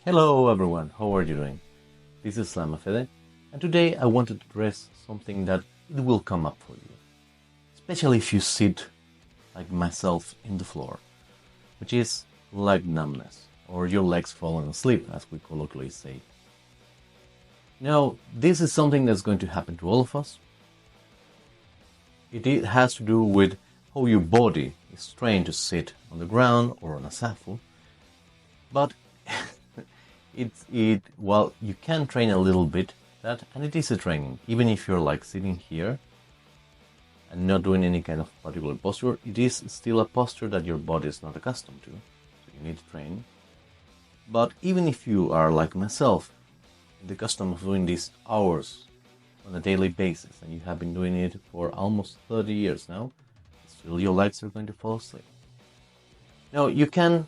Hello everyone, how are you doing? This is Slamafede, and today I wanted to address something that it will come up for you, especially if you sit like myself in the floor, which is leg numbness, or your legs falling asleep, as we colloquially say. Now, this is something that's going to happen to all of us. It has to do with how your body is trained to sit on the ground or on a safu, but well, you can train a little bit that, and it is a training. Even if you're like sitting here and not doing any kind of particular posture, it is still a posture that your body is not accustomed to. So you need to train. But even if you are like myself, the custom of doing these hours on a daily basis, and you have been doing it for almost 30 years now, still your legs are going to fall asleep. Now you can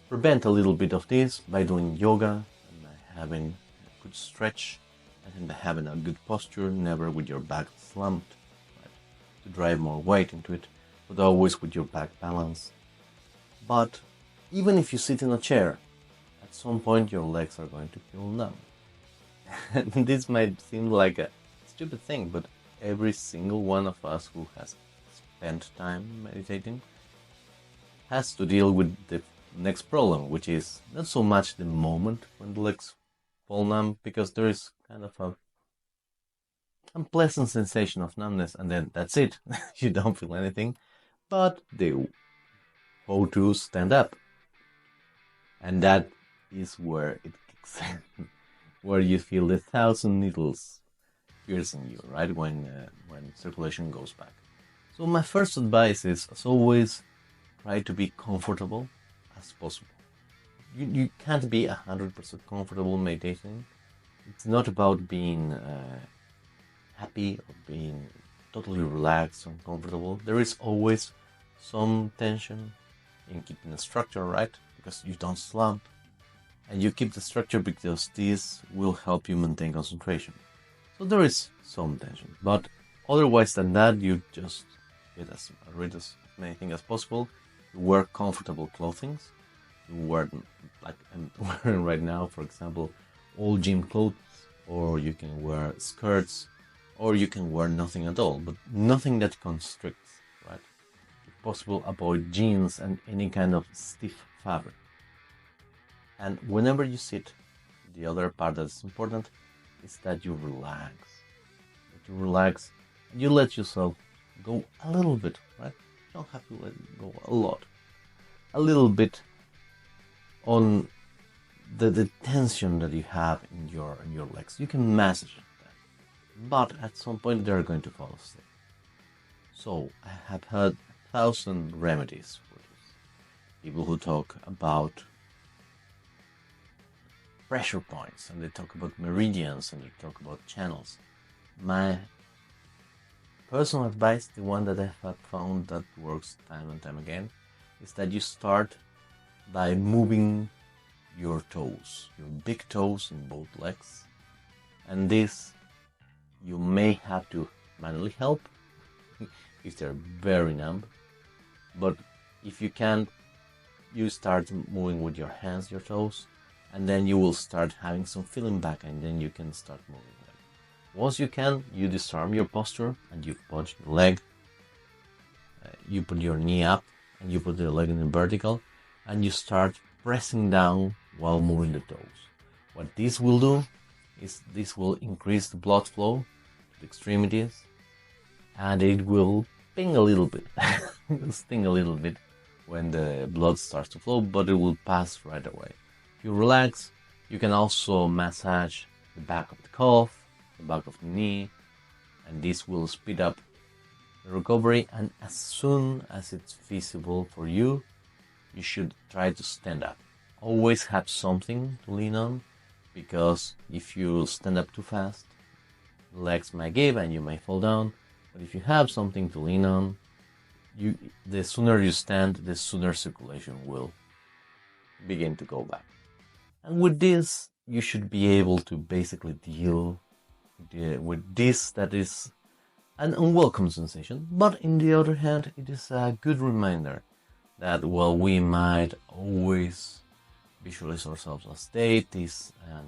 prevent a little bit of this by doing yoga and by having a good stretch and by having a good posture, never with your back slumped, right, to drive more weight into it, but always with your back balance. But even if you sit in a chair, at some point your legs are going to feel numb. And this might seem like a stupid thing, but every single one of us who has spent time meditating has to deal with the next problem, which is not so much the moment when the legs fall numb, because there is kind of a unpleasant sensation of numbness, and then that's it. You don't feel anything, but the how to stand up, and that is where it kicks in, where you feel the 1,000 needles piercing you, right, when circulation goes back. So my first advice is, as always, try to be comfortable as possible. You can't be 100% comfortable meditating. It's not about being happy or being totally relaxed and comfortable. There is always some tension in keeping the structure, right? Because you don't slump. And you keep the structure because this will help you maintain concentration. So there is some tension. But otherwise than that, you just get rid of as many things as possible. You wear comfortable clothing. You wear, like I'm wearing right now, for example, all gym clothes, or you can wear skirts, or you can wear nothing at all, but nothing that constricts, right? If possible, avoid jeans and any kind of stiff fabric. And whenever you sit, the other part that's important is that you relax. And you let yourself go a little bit, right? You don't have to let it go a lot. A little bit on the tension that you have in your legs. You can massage that, but at some point they're going to fall asleep. So I have heard 1,000 remedies for this. People who talk about pressure points, and they talk about meridians, and they talk about channels. My personal advice, the one that I have found that works time and time again, is that you start by moving your toes, your big toes in both legs. And this you may have to manually help if they're very numb. But if you can't, you start moving with your hands, your toes, and then you will start having some feeling back, and then you can start moving them. Once you can, you disarm your posture and you put your leg, you put your knee up, and you put the leg in the vertical, and you start pressing down while moving the toes. What this will do is this will increase the blood flow to the extremities, and it will ping a little bit, sting a little bit when the blood starts to flow, but it will pass right away. If you relax, you can also massage the back of the calf, the back of the knee, and this will speed up the recovery. And as soon as it's feasible for you, you should try to stand up. Always have something to lean on, because if you stand up too fast, the legs might give and you may fall down. But if you have something to lean on, the sooner you stand, the sooner circulation will begin to go back. And with this, you should be able to basically deal with this that is an unwelcome sensation. But on the other hand, it is a good reminder that while we might always visualize ourselves as deities, and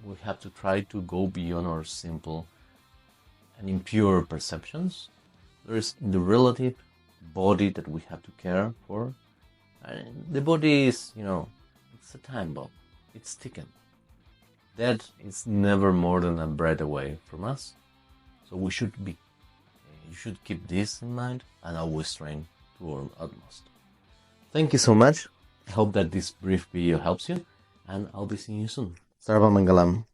we have to try to go beyond our simple and impure perceptions. There is the relative body that we have to care for. And the body is, it's a time bomb. It's ticking. Death is never more than a breath away from us. So you should keep this in mind and always train to our utmost. Thank you so much. I hope that this brief video helps you, and I'll be seeing you soon. Sarva Mangalam.